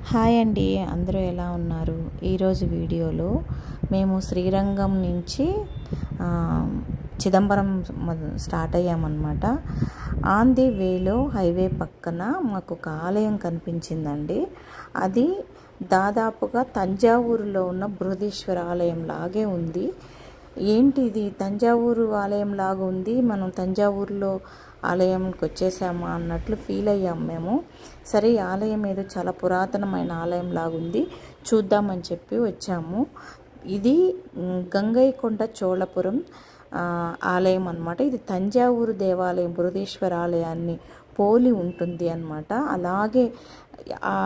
Hi అండి, అందరూ ఎలా ఉన్నారు? ఈరోజు వీడియోలో మేము శ్రీరంగం నుంచి చిదంబరం స్టార్ట్ అయ్యామన్నమాట. ఆన్ ది వేలో హైవే పక్కన మాకు ఒక ఆలయం కనిపించిందండి. అది దాదాపుగా తంజావూరులో ఉన్న బృహదీశ్వర ఆలయం లాగే ఉంది. ఏంటిది తంజావూరు ఆలయం లాగా ఉంది, మనం తంజావూరులో ఆలయంకి వచ్చేసామా అన్నట్లు ఫీల్ అయ్యాం మేము. సరే, ఈ ఆలయం ఏదో చాలా పురాతనమైన ఆలయం లాగుంది, చూద్దామని చెప్పి వచ్చాము. ఇది గంగైకొండ చోళపురం ఆలయం అన్నమాట. ఇది తంజావూరు దేవాలయం బృహదీశ్వర ఆలయాన్ని పోలి ఉంటుంది అన్నమాట. అలాగే ఆ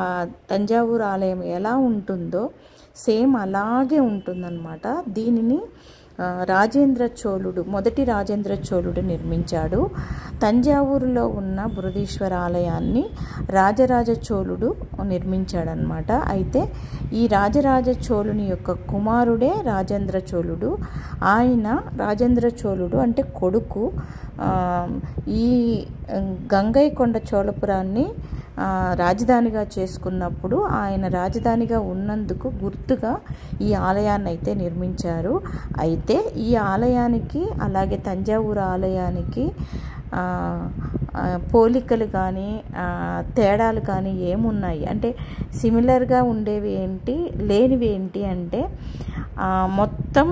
తంజావూరు ఆలయం ఎలా ఉంటుందో సేమ్ అలాగే ఉంటుందన్నమాట. దీనిని రాజేంద్ర చోళుడు, మొదటి రాజేంద్ర చోళుడు నిర్మించాడు. తంజావూరులో ఉన్న బృహదీశ్వర ఆలయాన్ని రాజరాజ చోళుడు నిర్మించాడనమాట. అయితే ఈ రాజరాజ చోళుని యొక్క కుమారుడే రాజేంద్ర చోళుడు. ఆయన రాజేంద్ర చోళుడు అంటే కొడుకు ఈ గంగైకొండ చోళపురాన్ని రాజధానిగా చేసుకున్నప్పుడు ఆయన రాజధానిగా ఉన్నందుకు గుర్తుగా ఈ ఆలయాన్ని అయితే నిర్మించారు. అయితే ఈ ఆలయానికి అలాగే తంజావూరు ఆలయానికి పోలికలు కానీ తేడాలు కానీ ఏమున్నాయి అంటే, సిమిలర్గా ఉండేవి ఏంటి, లేనివి ఏంటి అంటే, మొత్తం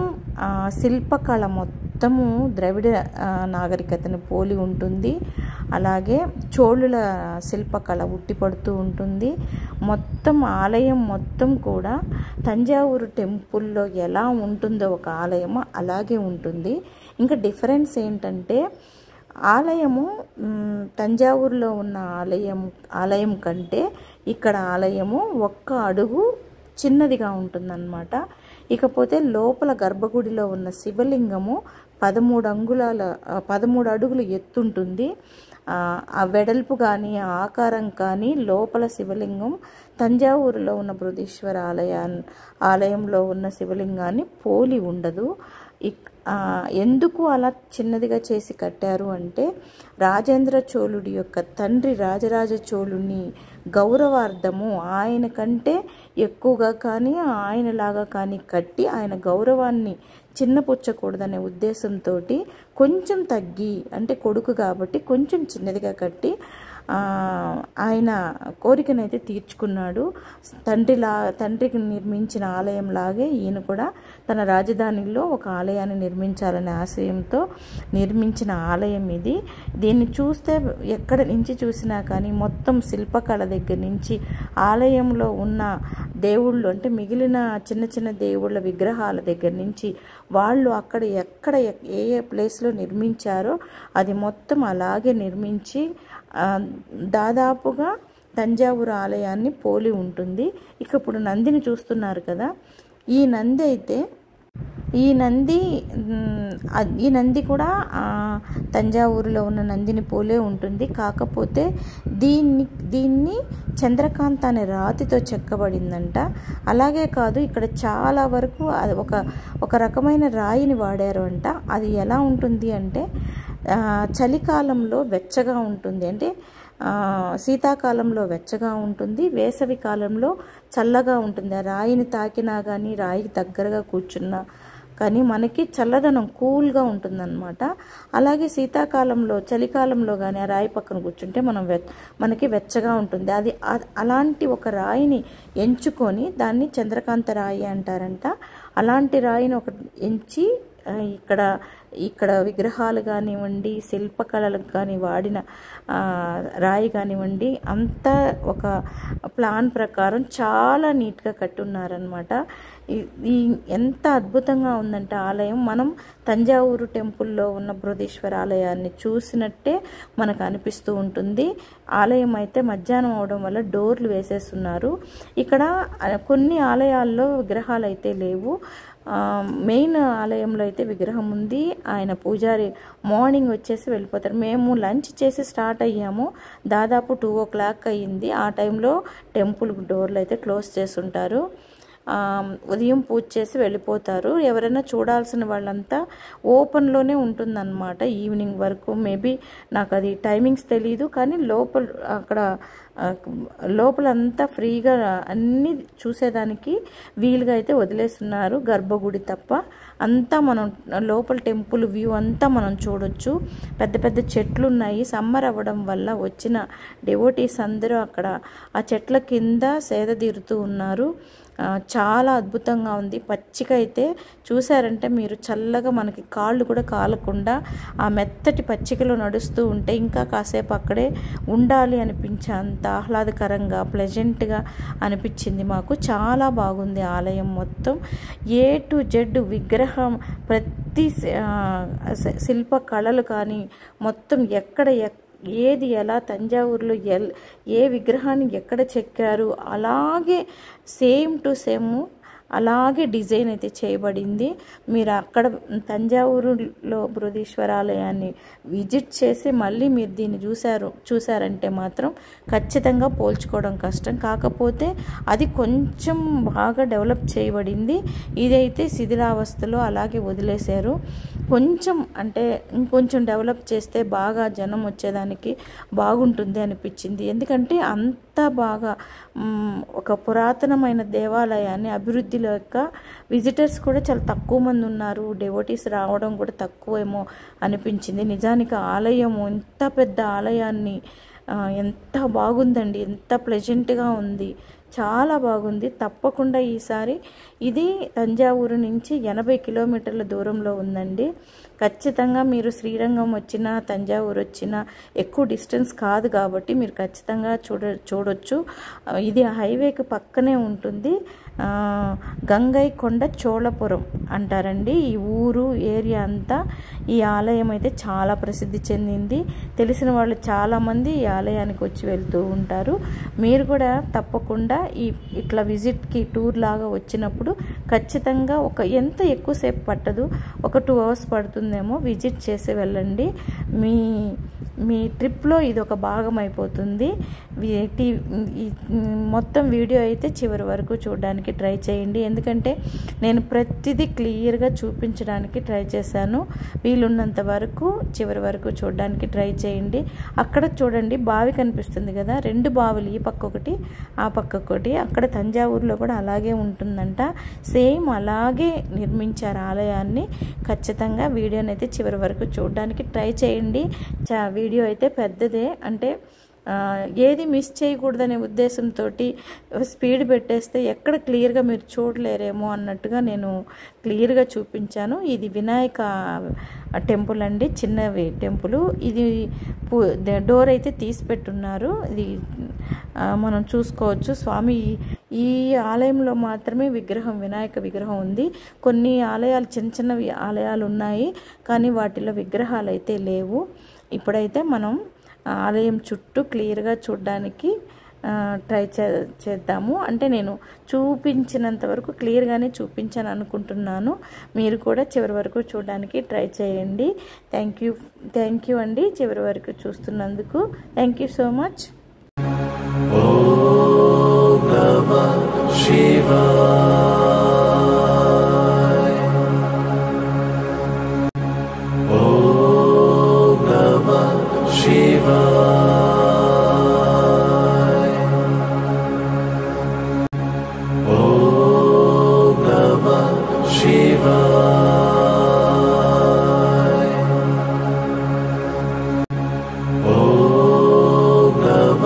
శిల్పకళ మొత్తము ద్రవిడ నాగరికతను పోలి ఉంటుంది. అలాగే చోళుల శిల్పకళ ఉట్టిపడుతూ ఉంటుంది. మొత్తం ఆలయం మొత్తం కూడా తంజావూరు టెంపుల్లో ఎలా ఉంటుందో ఒక ఆలయము అలాగే ఉంటుంది. ఇంకా డిఫరెన్స్ ఏంటంటే, ఆలయము తంజావూరులో ఉన్న ఆలయం కంటే ఇక్కడ ఆలయము ఒక్క అడుగు చిన్నదిగా ఉంటుందన్నమాట. ఇకపోతే లోపల గర్భగుడిలో ఉన్న శివలింగము 13 అడుగులు ఎత్తుంటుంది. ఆ వెడల్పు కానీ ఆకారం కానీ లోపల శివలింగం తంజావూరులో ఉన్న బృహదీశ్వర ఆలయంలో ఉన్న శివలింగాన్ని పోలి ఉండదు. ఎందుకు అలా చిన్నదిగా చేసి కట్టారు అంటే, రాజేంద్ర చోళుడి యొక్క తండ్రి రాజరాజ చోళుని గౌరవార్థము ఆయన కంటే ఎక్కువగా కానీ ఆయనలాగా కానీ కట్టి ఆయన గౌరవాన్ని చిన్నపుచ్చకూడదనే ఉద్దేశంతో కొంచెం తగ్గి, అంటే కొడుకు కాబట్టి కొంచెం చిన్నదిగా కట్టి ఆయన కోరికనైతే తీర్చుకున్నాడు. తండ్రికి నిర్మించిన ఆలయం లాగే ఈయన కూడా తన రాజధానిలో ఒక ఆలయాన్ని నిర్మించాలనే ఆశయంతో నిర్మించిన ఆలయం ఇది. దీన్ని చూస్తే ఎక్కడ నుంచి చూసినా కానీ మొత్తం శిల్పకళ దగ్గర నుంచి ఆలయంలో ఉన్న దేవుళ్ళు అంటే మిగిలిన చిన్న చిన్న దేవుళ్ళ విగ్రహాల దగ్గర నుంచి వాళ్ళు అక్కడ ఎక్కడ ఏ ప్లేస్లో నిర్మించారో అది మొత్తం అలాగే నిర్మించి దాదాపుగా తంజావూరు ఆలయాన్ని పోలి ఉంటుంది. ఇక ఇప్పుడు నందిని చూస్తున్నారు కదా, ఈ నంది కూడా తంజావూరులో ఉన్న నందిని పోలే ఉంటుంది. కాకపోతే దీన్ని చంద్రకాంత అనే రాతితో చెక్కబడిందంట. అలాగే కాదు, ఇక్కడ చాలా వరకు ఒక రకమైన రాయిని వాడారు అంట. అది ఎలా ఉంటుంది అంటే, చలికాలంలో వెచ్చగా ఉంటుంది, అంటే శీతాకాలంలో వెచ్చగా ఉంటుంది, వేసవి కాలంలో చల్లగా ఉంటుంది. ఆ రాయిని తాకినా కానీ రాయికి దగ్గరగా కూర్చున్నా కానీ మనకి చల్లదనం కూల్గా ఉంటుందన్నమాట. అలాగే శీతాకాలంలో చలికాలంలో కానీ ఆ రాయి పక్కన కూర్చుంటే మనకి వెచ్చగా ఉంటుంది. అది అలాంటి ఒక రాయిని ఎంచుకొని దాన్ని చంద్రకాంత రాయి అంటారంట. అలాంటి రాయిని ఎంచి ఇక్కడ విగ్రహాలు కానివ్వండి, శిల్పకళలకు కానీ వాడిన రాయి కానివ్వండి, అంతా ఒక ప్లాన్ ప్రకారం చాలా నీట్గా కట్టున్నారనమాట. ఎంత అద్భుతంగా ఉందంటే ఆలయం, మనం తంజావూరు టెంపుల్లో ఉన్న బృహదీశ్వర ఆలయాన్ని చూసినట్టే మనకు అనిపిస్తూ ఉంటుంది. ఆలయం అయితే మధ్యాహ్నం అవడం వల్ల డోర్లు వేసేస్తున్నారు. ఇక్కడ కొన్ని ఆలయాల్లో విగ్రహాలు అయితే లేవు. మెయిన్ ఆలయంలో అయితే విగ్రహం ఉంది. ఆయన పూజారి మార్నింగ్ వచ్చేసి వెళ్ళిపోతారు. మేము లంచ్ చేసి స్టార్ట్ అయ్యాము, దాదాపు 2 o'clock అయ్యింది. ఆ టైంలో టెంపుల్ డోర్లు అయితే క్లోజ్ చేస్తుంటారు. ఉదయం పూజ చేసి వెళ్ళిపోతారు. ఎవరైనా చూడాల్సిన వాళ్ళంతా ఓపెన్లోనే ఉంటుందన్నమాట ఈవినింగ్ వరకు. మేబీ నాకు అది టైమింగ్స్ తెలీదు, కానీ లోపల అక్కడ లోపలంతా ఫ్రీగా అన్నీ చూసేదానికి వీలుగా అయితే వదిలేస్తున్నారు, గర్భగుడి తప్ప. అంతా మనం లోపల టెంపుల్ వ్యూ అంతా మనం చూడొచ్చు. పెద్ద పెద్ద చెట్లు ఉన్నాయి. సమ్మర్ అవ్వడం వల్ల వచ్చిన డివోటీస్ అందరూ అక్కడ ఆ చెట్ల కింద సేద తీరుతూ ఉన్నారు. చాలా అద్భుతంగా ఉంది. పచ్చిక అయితే చూసారంటే మీరు చల్లగా మనకి కాళ్ళు కూడా కాలకుండా ఆ మెత్తటి పచ్చికలో నడుస్తూ ఉంటే ఇంకా కాసేపు అక్కడే ఉండాలి అనిపించే అంత ఆహ్లాదకరంగా ప్లెజెంట్గా అనిపించింది మాకు. చాలా బాగుంది ఆలయం మొత్తం. ఏ టు జెడ్ విగ్రహం, ప్రతి శిల్ప కళలు కానీ మొత్తం ఎక్కడ ఏది ఎలా తంజావూరులో ఏ విగ్రహాన్ని ఎక్కడ చెక్కారు అలాగే సేమ్ టు సేమ్ అలాగే డిజైన్ అయితే చేయబడింది. మీరు అక్కడ తంజావూరులో బృహదీశ్వర ఆలయాన్ని విజిట్ చేసి మళ్ళీ మీరు దీన్ని చూసారంటే మాత్రం ఖచ్చితంగా పోల్చుకోవడం కష్టం. కాకపోతే అది కొంచెం బాగా డెవలప్ చేయబడింది. ఇదైతే శిథిలావస్థలో అలాగే వదిలేశారు. కొంచెం అంటే ఇంకొంచెం డెవలప్ చేస్తే బాగా జనం వచ్చేదానికి బాగుంటుంది అనిపించింది. ఎందుకంటే అంత బాగా ఒక పురాతనమైన దేవాలయాన్ని అభివృద్ధిలో యొక్క విజిటర్స్ కూడా చాలా తక్కువ మంది ఉన్నారు. డివోటీస్ రావడం కూడా తక్కువేమో అనిపించింది. నిజానికి ఆలయం ఎంత పెద్ద ఆలయాన్ని ఎంత బాగుందండి, ఎంత ప్లెజెంట్గా ఉంది, చాలా బాగుంది. తప్పకుండా ఈసారి ఇది తంజావూరు నుంచి 80 కిలోమీటర్ల దూరంలో ఉందండి. ఖచ్చితంగా మీరు శ్రీరంగం వచ్చినా తంజావూరు వచ్చినా ఎక్కువ డిస్టెన్స్ కాదు కాబట్టి మీరు ఖచ్చితంగా చూడొచ్చు. ఇది హైవేకి పక్కనే ఉంటుంది. గంగైకొండ చోళపురం అంటారండి ఈ ఊరు ఏరియా అంతా. ఈ ఆలయం అయితే చాలా ప్రసిద్ధి చెందింది. తెలిసిన వాళ్ళు చాలామంది ఈ ఆలయానికి వచ్చి వెళ్తూ ఉంటారు. మీరు కూడా తప్పకుండా ఇట్లా విజిట్కి టూర్ లాగా వచ్చినప్పుడు ఖచ్చితంగా ఎంత ఎక్కువసేపు పట్టదు, ఒక 2 hours పడుతుందేమో, విజిట్ చేసి వెళ్ళండి. మీ ట్రిప్లో ఇది ఒక భాగం అయిపోతుంది. మొత్తం వీడియో అయితే చివరి వరకు చూడడానికి ట్రై చేయండి. ఎందుకంటే నేను ప్రతిదీ క్లియర్గా చూపించడానికి ట్రై చేశాను. వీలున్నంత వరకు చివరి వరకు చూడడానికి ట్రై చేయండి. అక్కడ చూడండి బావి కనిపిస్తుంది కదా, 2 బావులు, ఈ పక్క ఒకటి ఆ పక్క ఒకటి. అక్కడ తంజావూరులో కూడా అలాగే ఉంటుందంట. సేమ్ అలాగే నిర్మించారు ఆలయాన్ని. ఖచ్చితంగా వీడియోని అయితే చివరి వరకు చూడడానికి ట్రై చేయండి. వీడియో అయితే పెద్దదే, అంటే ఏది మిస్ చేయకూడదనే ఉద్దేశంతో స్పీడ్ పెట్టేస్తే ఎక్కడ క్లియర్గా మీరు చూడలేరేమో అన్నట్టుగా నేను క్లియర్గా చూపించాను. ఇది వినాయక టెంపుల్ అండి, చిన్నవి టెంపుల్. ఇది డోర్ అయితే తీసి పెట్టున్నారు. ఇది మనం చూసుకోవచ్చు. స్వామి ఈ ఆలయంలో మాత్రమే వినాయక విగ్రహం ఉంది. కొన్ని ఆలయాలు చిన్న చిన్నవి ఆలయాలు ఉన్నాయి, కానీ వాటిలో విగ్రహాలు అయితే లేవు. ఇప్పుడైతే మనం ఆలయం చుట్టూ క్లియర్గా చూడడానికి ట్రై చేద్దాము. అంటే నేను చూపించినంత వరకు క్లియర్గానే చూపించాను అనుకుంటున్నాను. మీరు కూడా చివరి వరకు చూడడానికి ట్రై చేయండి. థ్యాంక్ యూ అండి చివరి వరకు చూస్తున్నందుకు. Thank you so much. ఓం నమః శివాయ. ఓం నమః శివాయ. ఓం నమః శివాయ. ఓం నమః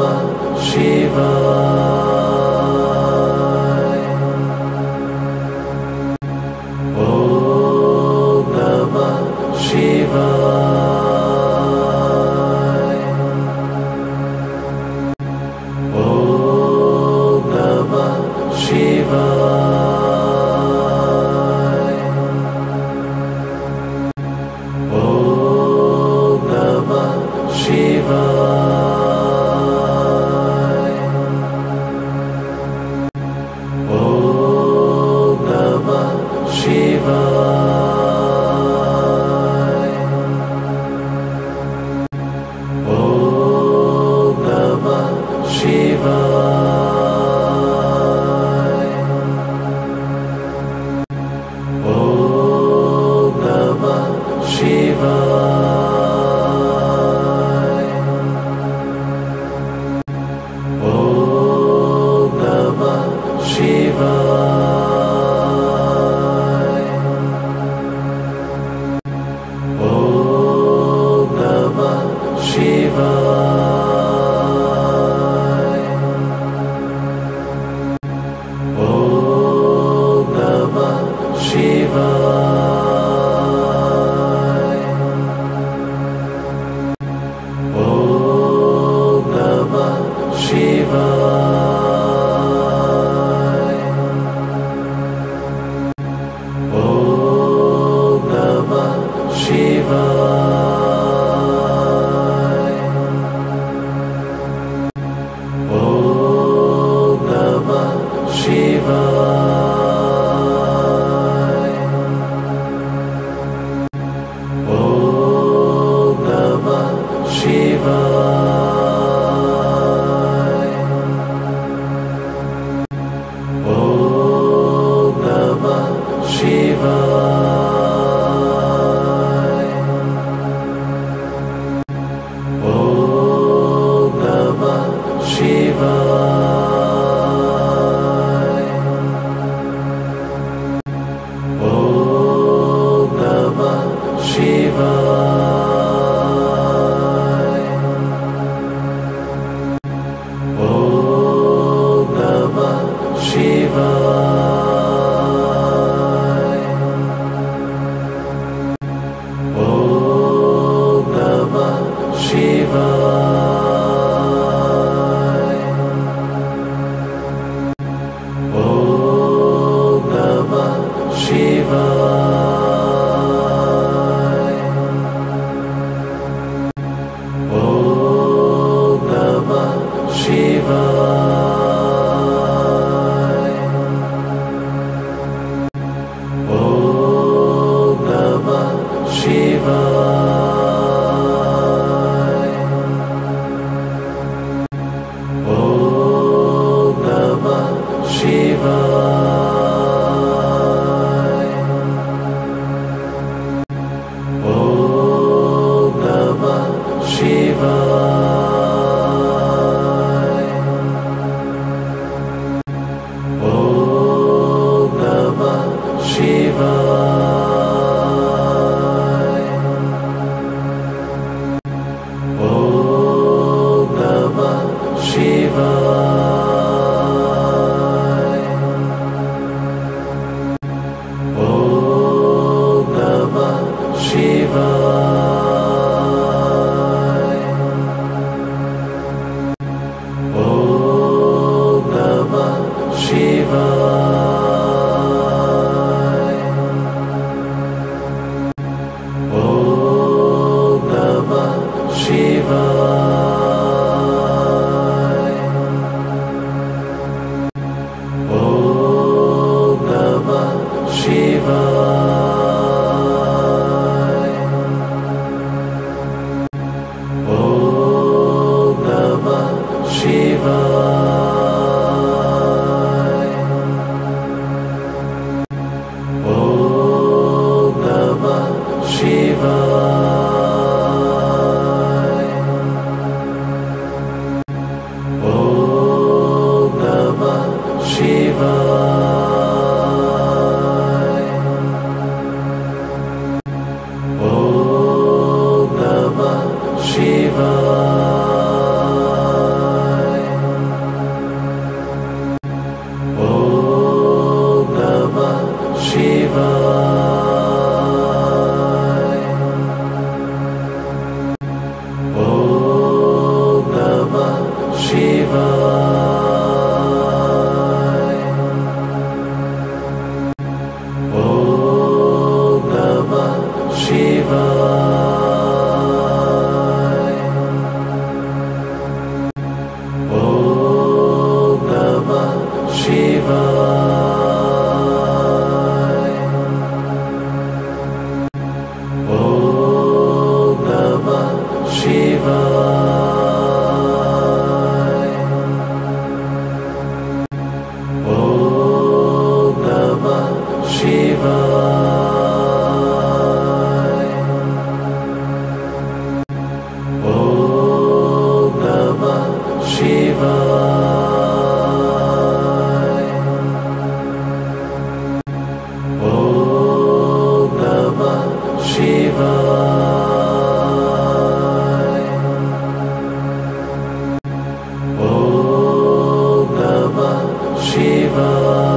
शिवाय।